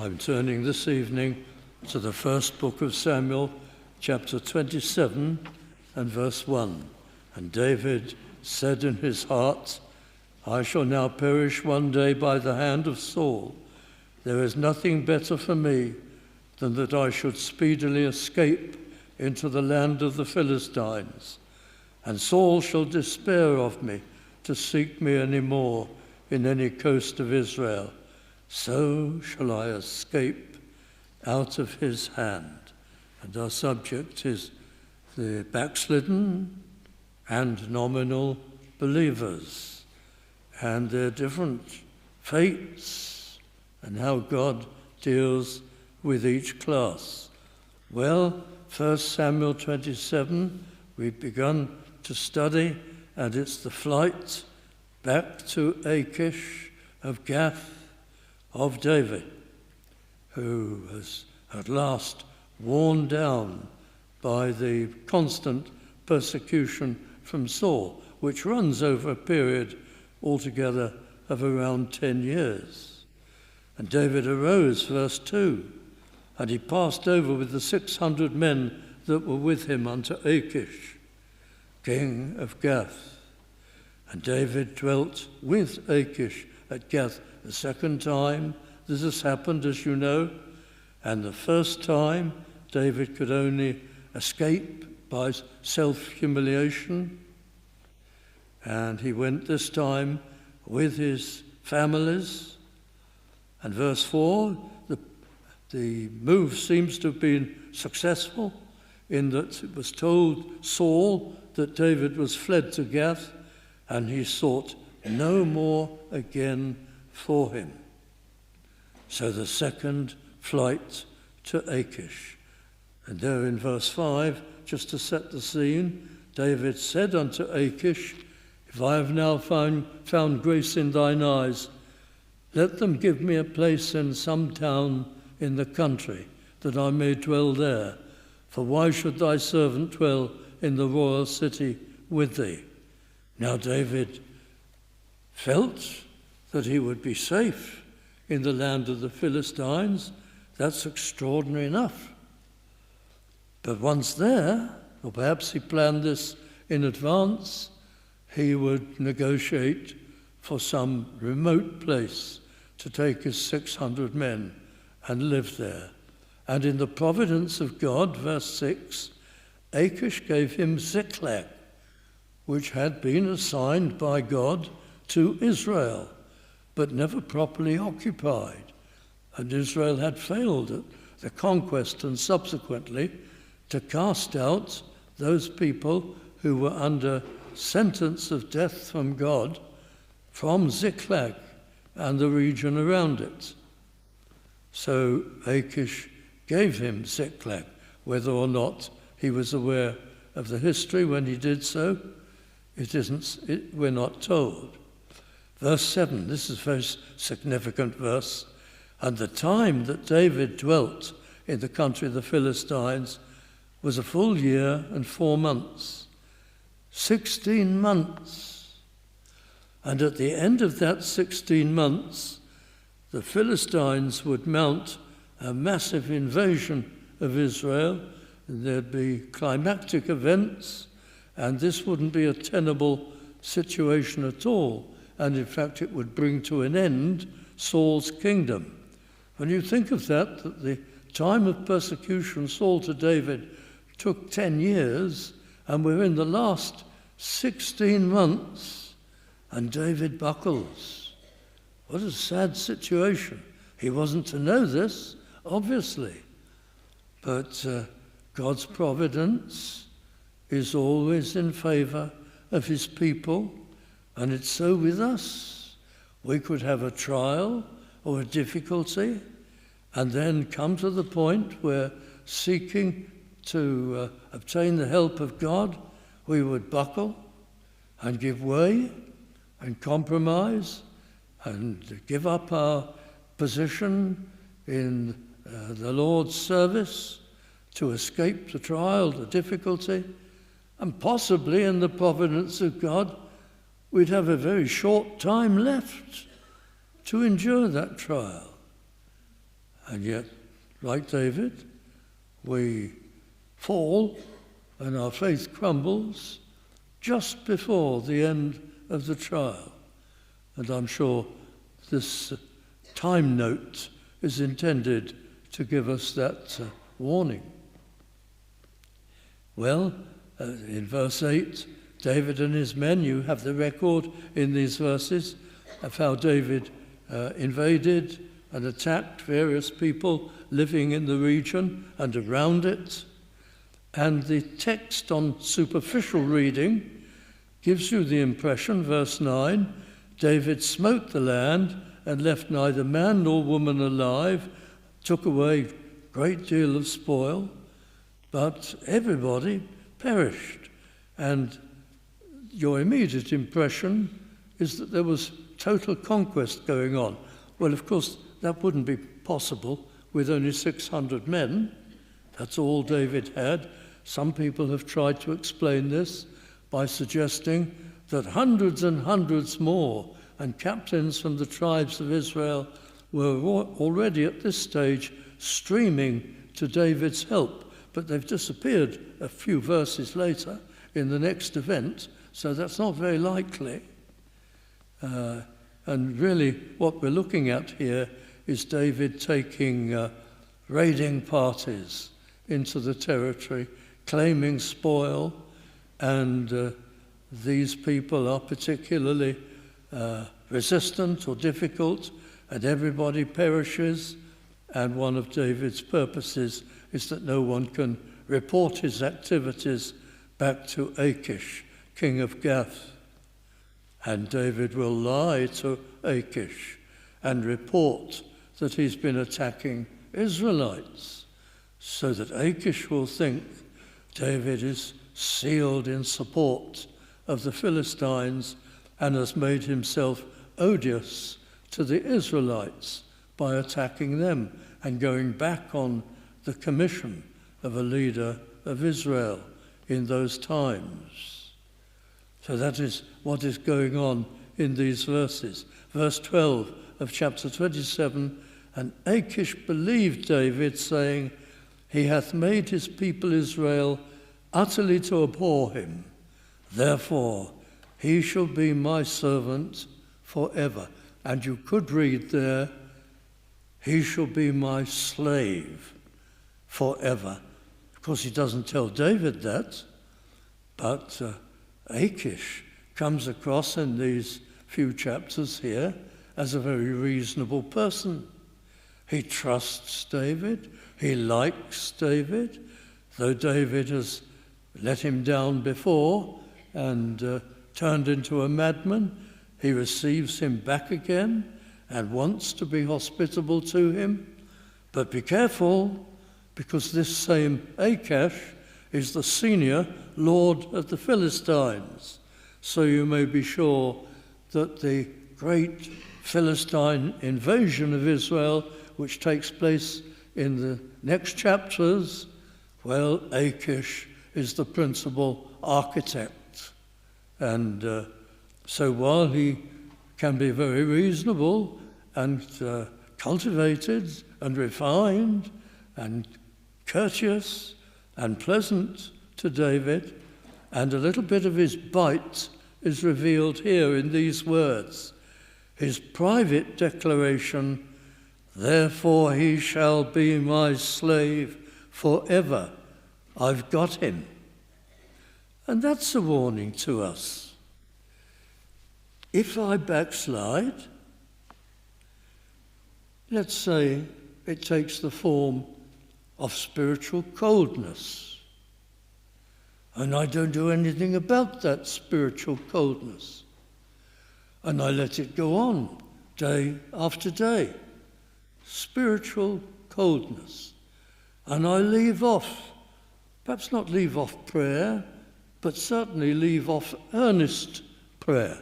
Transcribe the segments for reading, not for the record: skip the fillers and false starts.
I'm turning this evening to the first book of Samuel, chapter 27 and verse 1. And David said in his heart, I shall now perish one day by the hand of Saul. There is nothing better for me than that I should speedily escape into the land of the Philistines. And Saul shall despair of me to seek me any more in any coast of Israel. So shall I escape out of his hand. And our subject is the backslidden and nominal believers and their different fates and how God deals with each class. Well, 1 Samuel 27, we've begun to study, and it's the flight back to Achish of Gath of David, who was at last worn down by the constant persecution from Saul, which runs over a period altogether of around 10 years. And David arose, verse 2, and he passed over with the 600 men that were with him unto Achish, king of Gath. And David dwelt with Achish at Gath the second time. This has happened, as you know. And the first time, David could only escape by self-humiliation. And he went this time with his families. And verse 4, the move seems to have been successful in that it was told Saul that David was fled to Gath, and he sought no more again for him. So the second flight to Achish. And there in verse 5, just to set the scene, David said unto Achish, If I have now found grace in thine eyes, let them give me a place in some town in the country, that I may dwell there. For why should thy servant dwell in the royal city with thee? Now David felt that he would be safe in the land of the Philistines. That's extraordinary enough. But once there, or perhaps he planned this in advance, he would negotiate for some remote place to take his 600 men and live there. And in the providence of God, verse 6, Achish gave him Ziklag, which had been assigned by God to Israel, but never properly occupied. And Israel had failed at the conquest and subsequently to cast out those people who were under sentence of death from God from Ziklag and the region around it. So Achish gave him Ziklag. Whether or not he was aware of the history when he did so, we're not told. Verse 7, this is a very significant verse. And the time that David dwelt in the country of the Philistines was a full year and 4 months. 16 months. And at the end of that 16 months, the Philistines would mount a massive invasion of Israel. There'd be climactic events, and this wouldn't be a tenable situation at all. And in fact, it would bring to an end Saul's kingdom. When you think of that the time of persecution, Saul to David, took 10 years, and we're in the last 16 months, and David buckles. What a sad situation. He wasn't to know this, obviously. But God's providence is always in favor of his people, and it's so with us. We could have a trial or a difficulty and then come to the point where, seeking to obtain the help of God, we would buckle and give way and compromise and give up our position in the Lord's service to escape the trial, the difficulty, and possibly in the providence of God, we'd have a very short time left to endure that trial. And yet, like David, we fall and our faith crumbles just before the end of the trial. And I'm sure this time note is intended to give us that warning. Well, in verse 8, David and his men, you have the record in these verses of how David invaded and attacked various people living in the region and around it. And the text on superficial reading gives you the impression, verse 9, David smote the land and left neither man nor woman alive, took away a great deal of spoil, but everybody perished. And your immediate impression is that there was total conquest going on. Well, of course, that wouldn't be possible with only 600 men. That's all David had. Some people have tried to explain this by suggesting that hundreds and hundreds more and captains from the tribes of Israel were already at this stage streaming to David's help, but they've disappeared a few verses later in the next event, so that's not very likely. And really what we're looking at here is David taking raiding parties into the territory, claiming spoil, and these people are particularly resistant or difficult, and everybody perishes. And one of David's purposes is that no one can report his activities back to Achish, king of Gath. And David will lie to Achish and report that he's been attacking Israelites, so that Achish will think David is sealed in support of the Philistines and has made himself odious to the Israelites by attacking them and going back on the commission of a leader of Israel in those times. So that is what is going on in these verses. Verse 12 of chapter 27, and Achish believed David, saying, he hath made his people Israel utterly to abhor him. Therefore, he shall be my servant forever. And you could read there, he shall be my slave forever. Of course, he doesn't tell David that, but Achish comes across in these few chapters here as a very reasonable person. He trusts David, he likes David, though David has let him down before and turned into a madman. He receives him back again and wants to be hospitable to him. But be careful, because this same Achish is the senior lord of the Philistines. So you may be sure that the great Philistine invasion of Israel, which takes place in the next chapters, well, Achish is the principal architect. And so while he can be very reasonable and cultivated and refined and courteous and pleasant to David, and a little bit of his bite is revealed here in these words. His private declaration, therefore he shall be my slave forever. I've got him. And that's a warning to us. If I backslide, let's say it takes the form of spiritual coldness, and I don't do anything about that spiritual coldness, and I let it go on day after day, spiritual coldness, and I leave off, perhaps not leave off prayer, but certainly leave off earnest prayer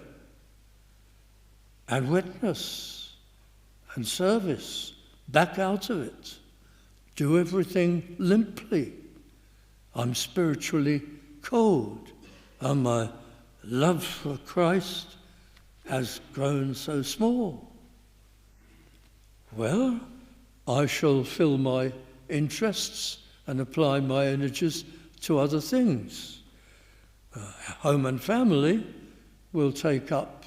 and witness and service, back out of it, do everything limply. I'm spiritually cold, and my love for Christ has grown so small. Well, I shall fill my interests and apply my energies to other things. Home and family will take up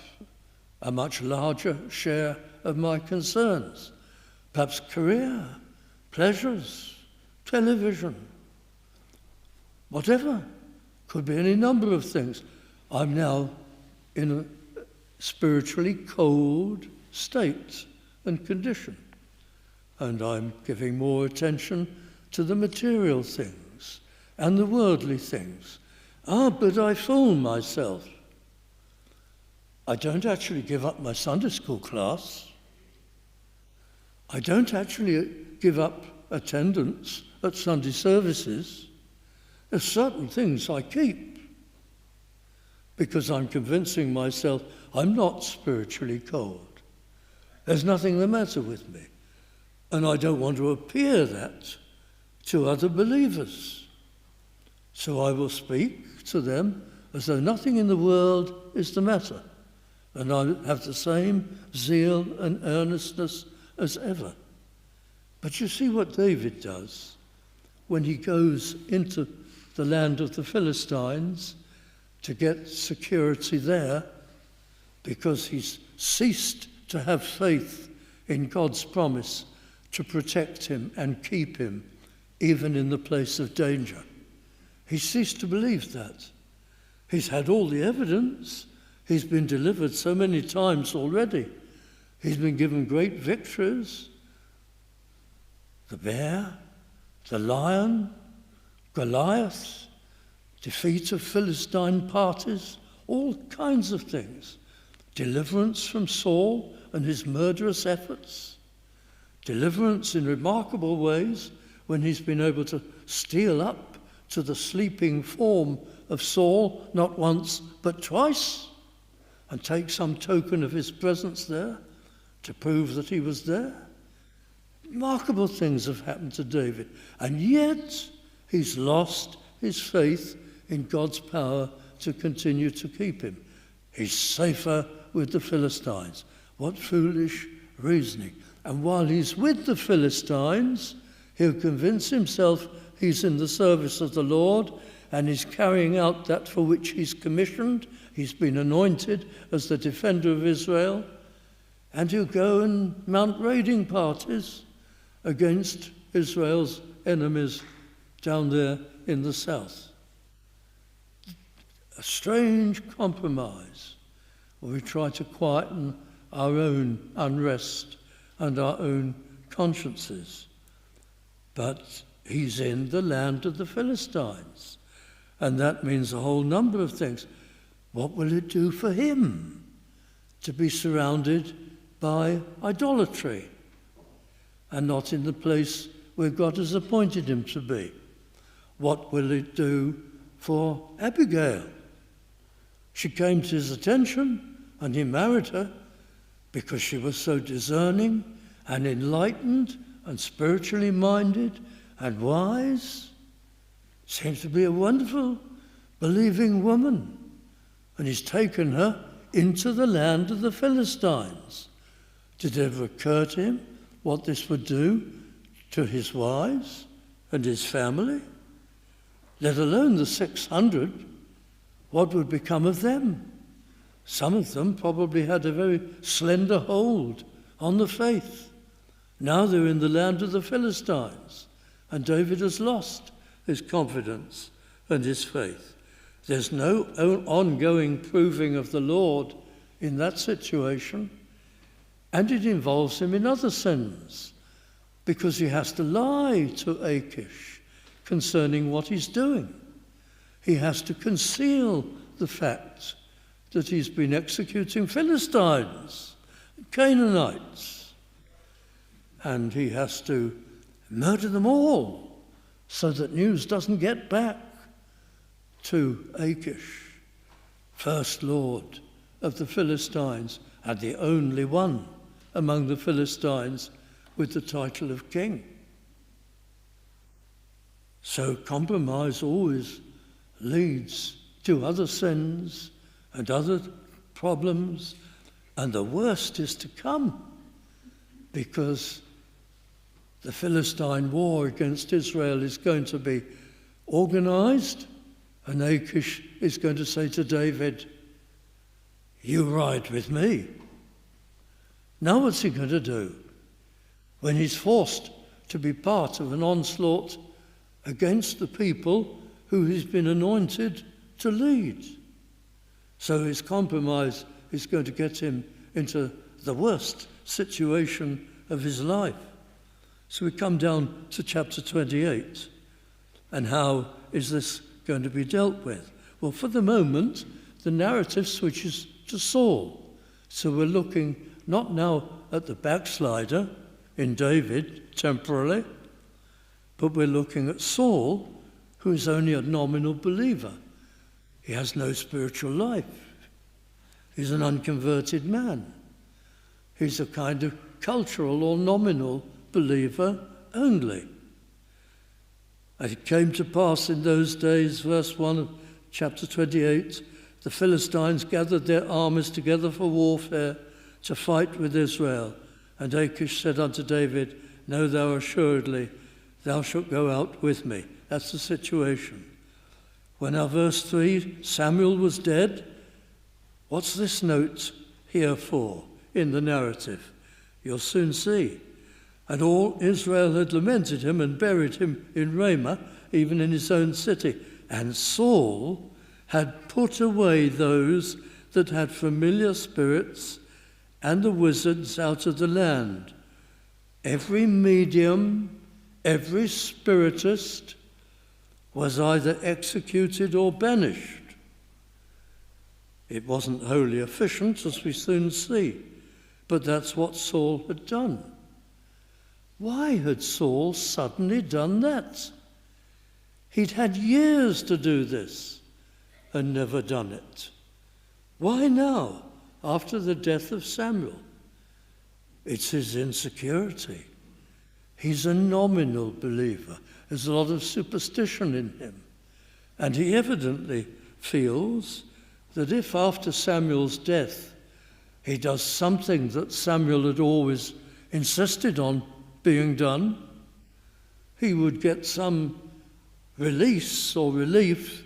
a much larger share of my concerns. Perhaps career, pleasures, television, whatever. Could be any number of things. I'm now in a spiritually cold state and condition, and I'm giving more attention to the material things and the worldly things. But I fool myself. I don't actually give up my Sunday school class. I don't actually give up attendance at Sunday services. There's certain things I keep because I'm convincing myself I'm not spiritually cold. There's nothing the matter with me. And I don't want to appear that to other believers. So I will speak to them as though nothing in the world is the matter. And I have the same zeal and earnestness as ever. But you see what David does when he goes into the land of the Philistines to get security there, because he's ceased to have faith in God's promise to protect him and keep him even in the place of danger. He ceased to believe that. He's had all the evidence. He's been delivered so many times already. He's been given great victories. The bear, the lion, Goliath, defeat of Philistine parties, all kinds of things. Deliverance from Saul and his murderous efforts. Deliverance in remarkable ways when he's been able to steal up to the sleeping form of Saul, not once but twice, and take some token of his presence there to prove that he was there. Remarkable things have happened to David, and yet he's lost his faith in God's power to continue to keep him. He's safer with the Philistines. What foolish reasoning. And while he's with the Philistines, he'll convince himself he's in the service of the Lord and he's carrying out that for which he's commissioned. He's been anointed as the defender of Israel. And he'll go and mount raiding parties against Israel's enemies down there in the south. A strange compromise where we try to quieten our own unrest and our own consciences. But he's in the land of the Philistines, and that means a whole number of things. What will it do for him to be surrounded by idolatry and not in the place where God has appointed him to be? What will it do for Abigail? She came to his attention and he married her because she was so discerning and enlightened and spiritually minded and wise. Seems to be a wonderful, believing woman. And he's taken her into the land of the Philistines. Did it ever occur to him what this would do to his wives and his family? Let alone the 600, what would become of them? Some of them probably had a very slender hold on the faith. Now they're in the land of the Philistines, and David has lost his confidence and his faith. There's no ongoing proving of the Lord in that situation, and it involves him in other sins, because he has to lie to Achish concerning what he's doing. He has to conceal the fact that he's been executing Philistines, Canaanites, and he has to murder them all so that news doesn't get back to Achish, first lord of the Philistines and the only one among the Philistines with the title of king. So compromise always leads to other sins and other problems, and the worst is to come, because the Philistine war against Israel is going to be organized, and Achish is going to say to David, "You ride with me." Now what's he going to do when he's forced to be part of an onslaught against the people who he's been anointed to lead? So his compromise is going to get him into the worst situation of his life. So we come down to chapter 28. And how is this going to be dealt with? Well, for the moment, the narrative switches to Saul. So we're looking not now at the backslider in David, temporarily, but we're looking at Saul, who is only a nominal believer. He has no spiritual life. He's an unconverted man. He's a kind of cultural or nominal believer only. And it came to pass in those days, verse 1 of chapter 28, the Philistines gathered their armies together for warfare to fight with Israel. And Achish said unto David, "Know thou assuredly, thou shalt go out with me." That's the situation. When our verse 3, Samuel was dead, what's this note here for in the narrative? You'll soon see. And all Israel had lamented him and buried him in Ramah, even in his own city. And Saul had put away those that had familiar spirits and the wizards out of the land. Every medium, every spiritist was either executed or banished. It wasn't wholly efficient, as we soon see, but that's what Saul had done. Why had Saul suddenly done that? He'd had years to do this and never done it. Why now, after the death of Samuel? It's his insecurity. He's a nominal believer. There's a lot of superstition in him. And he evidently feels that if after Samuel's death he does something that Samuel had always insisted on being done, he would get some release or relief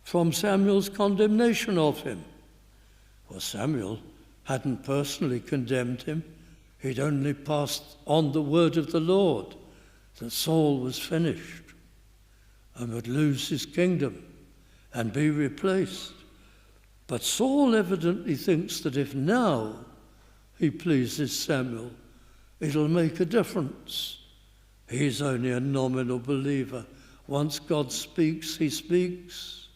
from Samuel's condemnation of him. Well, Samuel hadn't personally condemned him. He'd only passed on the word of the Lord that Saul was finished and would lose his kingdom and be replaced. But Saul evidently thinks that if now he pleases Samuel, it'll make a difference. He's only a nominal believer. Once God speaks, he speaks.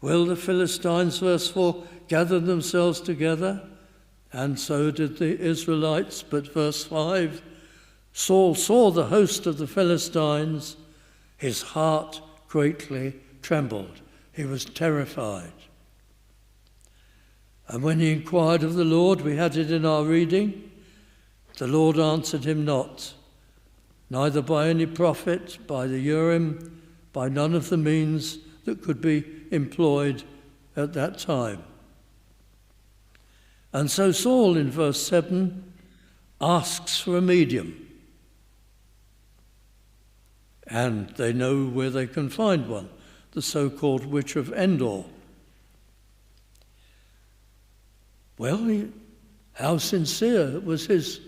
Well, the Philistines, verse 4, gathered themselves together, and so did the Israelites. But verse 5, Saul saw the host of the Philistines. His heart greatly trembled. He was terrified. And when he inquired of the Lord, we had it in our reading, the Lord answered him not, neither by any prophet, by the Urim, by none of the means that could be employed at that time. And so Saul, in verse 7, asks for a medium. And they know where they can find one, the so-called Witch of Endor. Well, how sincere was his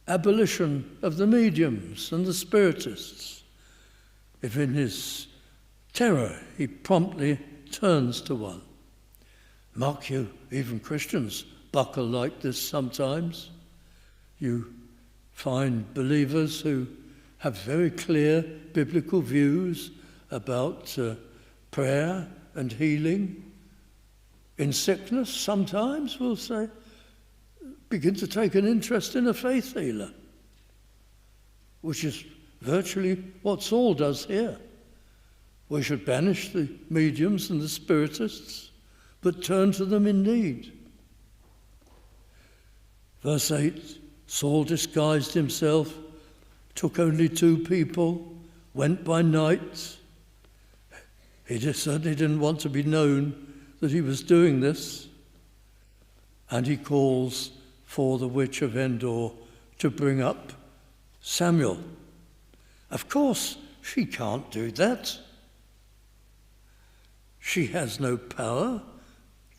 abolition of the mediums and the spiritists, if in his terror he promptly turns to one. Mark you, even Christians buckle like this sometimes. You find believers who have very clear biblical views about prayer and healing. In sickness, sometimes we'll say, begin to take an interest in a faith healer, which is virtually what Saul does here. We should banish the mediums and the spiritists, but turn to them in need. Verse 8, Saul disguised himself, took only 2 people, went by night. He certainly didn't want to be known that he was doing this. And he calls for the Witch of Endor to bring up Samuel. Of course, she can't do that. She has no power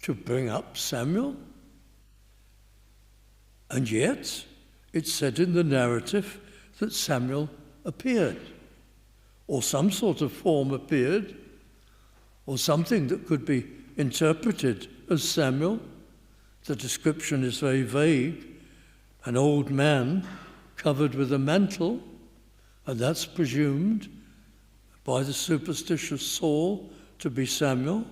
to bring up Samuel. And yet, it's said in the narrative that Samuel appeared, or some sort of form appeared, or something that could be interpreted as Samuel. The description is very vague. An old man covered with a mantle, and that's presumed by the superstitious Saul to be Samuel.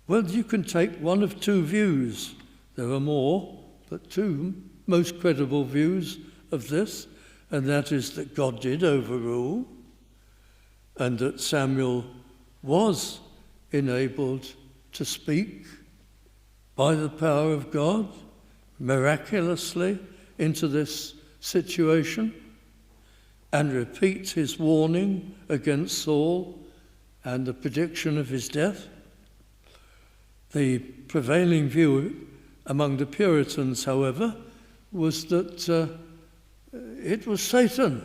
Well, you can take one of two views. There are more, but two most credible views of this, and that is that God did overrule, and that Samuel was enabled to speak by the power of God miraculously into this situation and repeat his warning against Saul and the prediction of his death. The prevailing view among the Puritans, however, was that it was Satan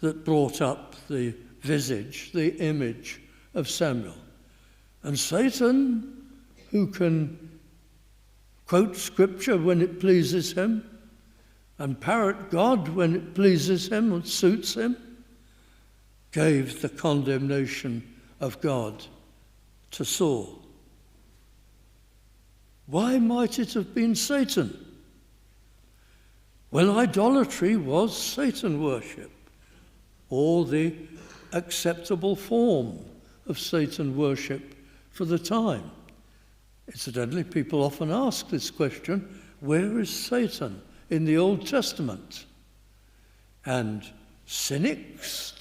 that brought up the visage, the image of Samuel. And Satan, who can quote scripture when it pleases him and parrot God when it pleases him and suits him, gave the condemnation of God to Saul. Why might it have been Satan? Well, idolatry was Satan worship, or the acceptable form of Satan worship for the time. Incidentally, people often ask this question, where is Satan in the Old Testament? And cynics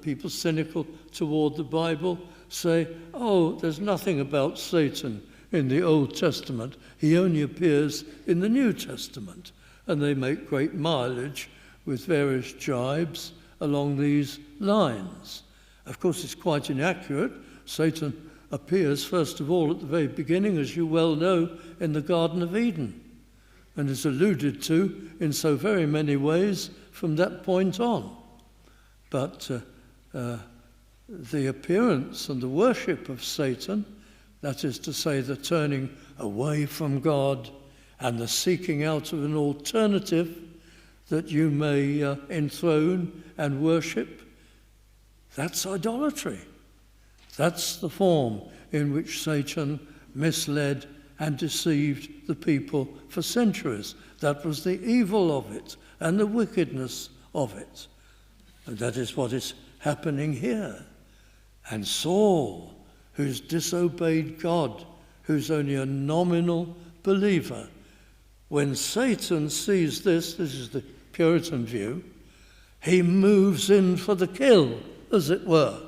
people cynical toward the Bible say, oh, there's nothing about Satan in the Old Testament. He only appears in the New Testament. And they make great mileage with various jibes along these lines. Of course, it's quite inaccurate. Satan appears, first of all, at the very beginning, as you well know, in the Garden of Eden, and is alluded to in so very many ways from that point on. But the appearance and the worship of Satan, that is to say, the turning away from God and the seeking out of an alternative that you may enthrone and worship, that's idolatry. That's the form in which Satan misled and deceived the people for centuries. That was the evil of it and the wickedness of it. And that is what is happening here. And Saul, who's disobeyed God, who's only a nominal believer, when Satan sees this is the Puritan view, he moves in for the kill, as it were.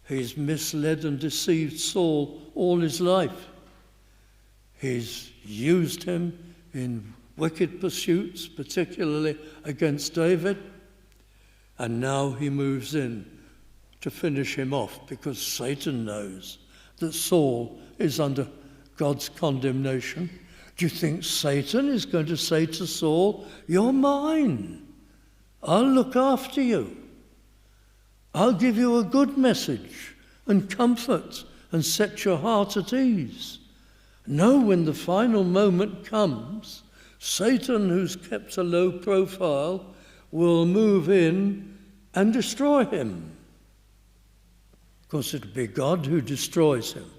He's misled and deceived Saul all his life. He's used him in wicked pursuits, particularly against David, and now he moves in to finish him off, because Satan knows that Saul is under God's condemnation. Do you think Satan is going to say to Saul, you're mine, I'll look after you, I'll give you a good message and comfort and set your heart at ease? No, when the final moment comes, Satan, who's kept a low profile, will move in and destroy him. Of course, it'll be God who destroys him.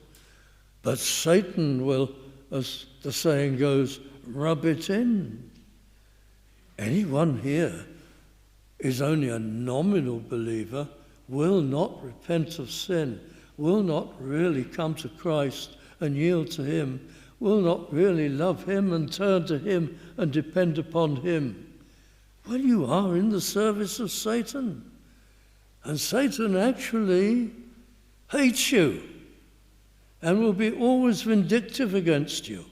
But Satan will, as the saying goes, rub it in. Anyone here is only a nominal believer, will not repent of sin, will not really come to Christ and yield to him, will not really love him and turn to him and depend upon him. Well, you are in the service of Satan. And Satan actually hates you and will be always vindictive against you.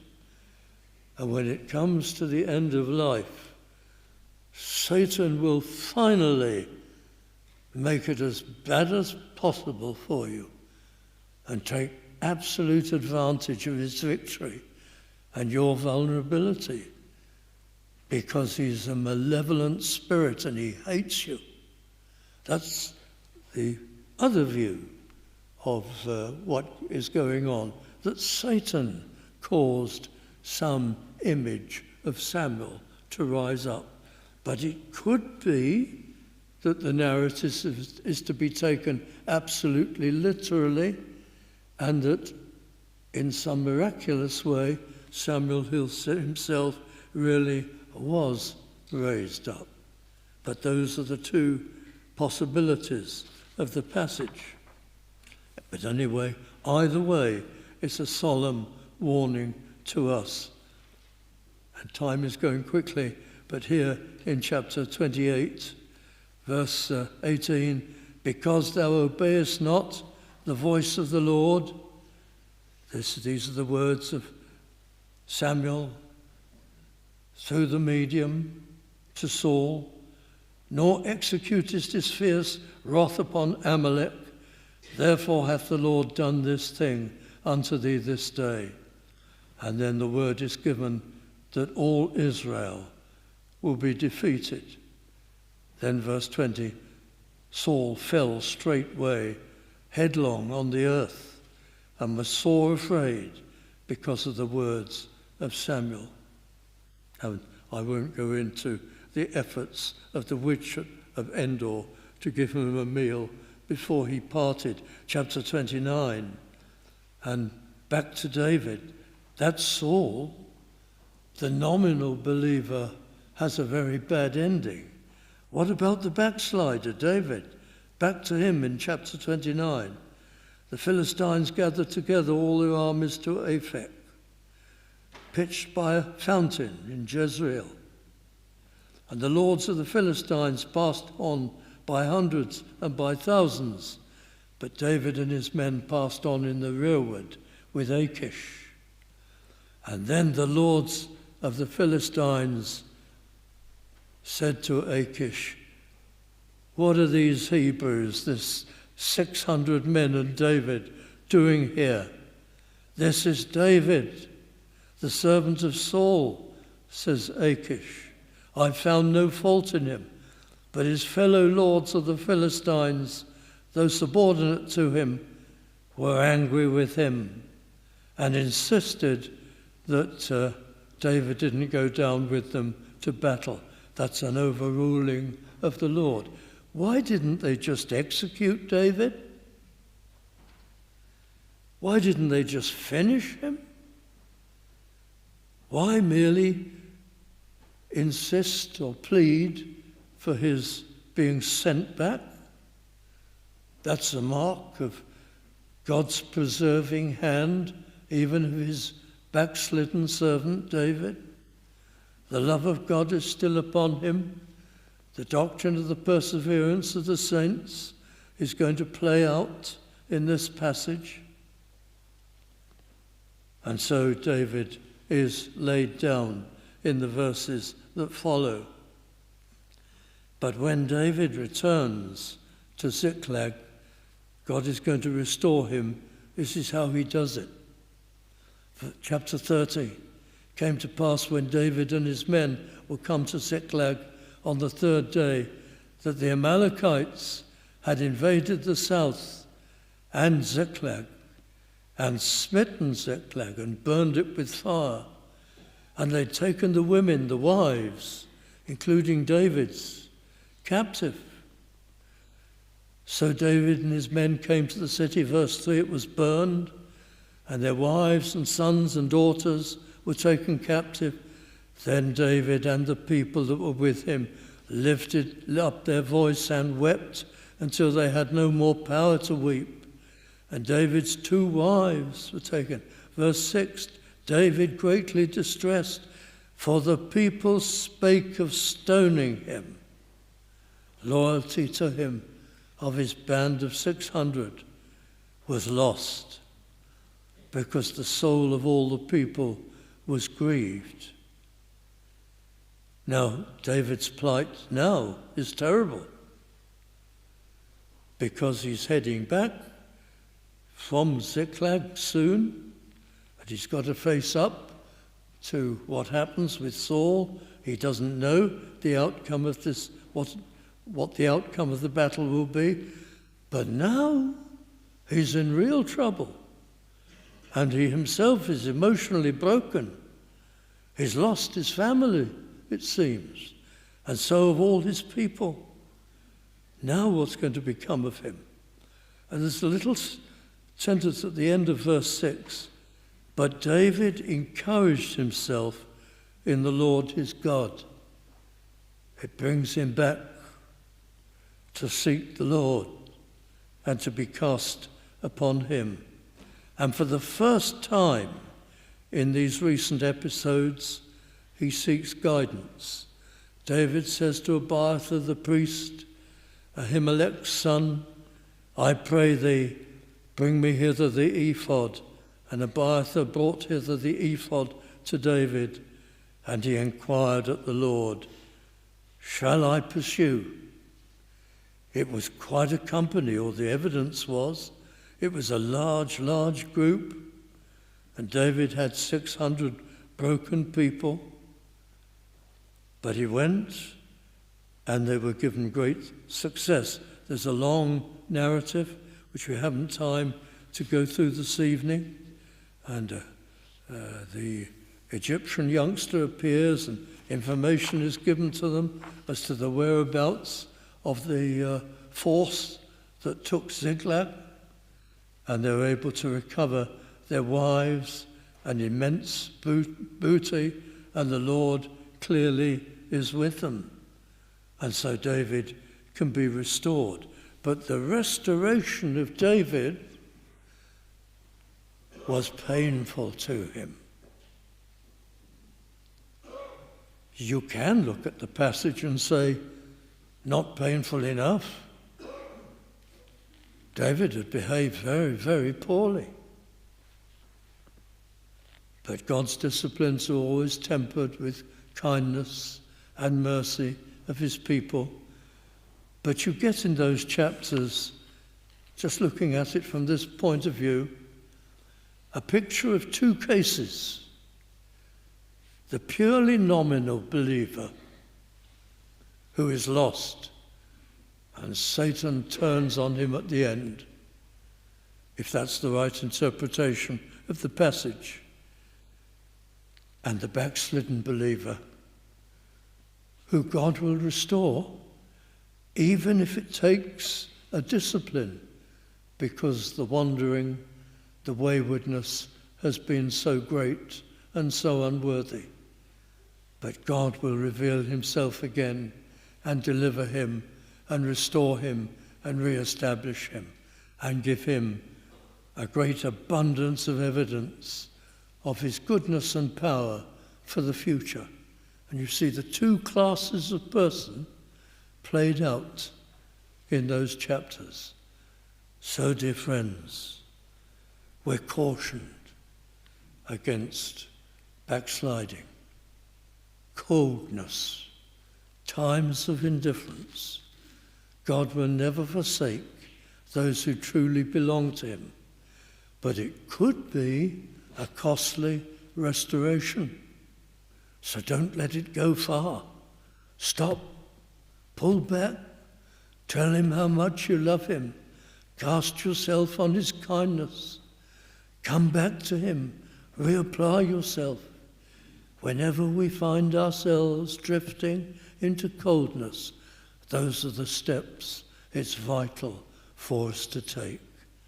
And when it comes to the end of life, Satan will finally make it as bad as possible for you and take absolute advantage of his victory and your vulnerability. because he's a malevolent spirit and he hates you. That's the other view of what is going on, that Satan caused some image of Samuel to rise up. But it could be that the narrative is to be taken absolutely literally, and that in some miraculous way Samuel himself really was raised up. But those are the two possibilities of the passage. But anyway, either way, it's a solemn warning to us. And time is going quickly, but here in chapter 28, verse 18, because thou obeyest not the voice of the Lord, these are the words of Samuel through the medium to Saul, nor executest his fierce wrath upon Amalek, therefore hath the Lord done this thing unto thee this day. And then the word is given that all Israel will be defeated. Then verse 20, Saul fell straightway headlong on the earth and was sore afraid because of the words of Samuel. And I won't go into the efforts of the witch of Endor to give him a meal before he parted. Chapter 29. And back to David. That Saul, the nominal believer, has a very bad ending. What about the backslider, David? Back to him in chapter 29. The Philistines gathered together all their armies to Aphek, pitched by a fountain in Jezreel. And the lords of the Philistines passed on by hundreds and by thousands, but David and his men passed on in the rearward with Achish. And then the lords of the Philistines said to Achish, what are these Hebrews, this 600 men and David, doing here? This is David, the servant of Saul, says Achish. I found no fault in him, but his fellow lords of the Philistines, though subordinate to him, were angry with him and insisted that David didn't go down with them to battle. That's an overruling of the Lord. Why didn't they just execute David? Why didn't they just finish him? Why merely insist or plead for his being sent back? That's a mark of God's preserving hand, even of his backslidden servant David. The love of God is still upon him. The doctrine of the perseverance of the saints is going to play out in this passage. And so David is laid down in the verses that follow. But when David returns to Ziklag, God is going to restore him. This is how he does it. Chapter 30, came to pass when David and his men were come to Ziklag on the third day, that the Amalekites had invaded the south and Ziklag, and smitten Ziklag and burned it with fire. And they'd taken the women, the wives, including David's, captive. So David and his men came to the city. Verse 3, it was burned, and their wives and sons and daughters were taken captive. Then David and the people that were with him lifted up their voice and wept until they had no more power to weep. And David's 2 wives were taken. Verse 6, David greatly distressed, for the people spake of stoning him. Loyalty to him of his band of 600 was lost, because the soul of all the people was grieved. Now, David's plight now is terrible, because he's heading back from Ziklag soon, and he's got to face up to what happens with Saul. He doesn't know the outcome of this, what the outcome of the battle will be. But now he's in real trouble. And he himself is emotionally broken. He's lost his family, it seems. And so have all his people. Now what's going to become of him? And there's a little sentence at the end of verse 6. But David encouraged himself in the Lord his God. It brings him back to seek the Lord and to be cast upon him. And for the first time in these recent episodes, he seeks guidance. David says to Abiathar the priest, Ahimelech's son, I pray thee, bring me hither the ephod. And Abiathar brought hither the ephod to David, and he inquired at the Lord, shall I pursue? It was quite a company, or the evidence was. It was a large, large group, and David had 600 broken people. But he went, and they were given great success. There's a long narrative, which we haven't time to go through this evening. And the Egyptian youngster appears, and information is given to them as to the whereabouts of the force that took Ziklag, and they were able to recover their wives and immense booty, and the Lord clearly is with them. And so David can be restored. But the restoration of David was painful to him. You can look at the passage and say, not painful enough. David had behaved very, very poorly. But God's disciplines are always tempered with kindness and mercy of his people. But you get in those chapters, just looking at it from this point of view, a picture of two cases. The purely nominal believer who is lost, and Satan turns on him at the end, if that's the right interpretation of the passage. And the backslidden believer who God will restore, even if it takes a discipline, because the wandering, the waywardness has been so great and so unworthy. But God will reveal himself again and deliver him and restore him and re-establish him and give him a great abundance of evidence of his goodness and power for the future. And you see the two classes of person played out in those chapters. So, dear friends, we're cautioned against backsliding, coldness, times of indifference. God will never forsake those who truly belong to him. But it could be a costly restoration. So don't let it go far. Stop. Pull back. Tell him how much you love him. Cast yourself on his kindness. Come back to him. Reapply yourself. Whenever we find ourselves drifting into coldness, those are the steps it's vital for us to take.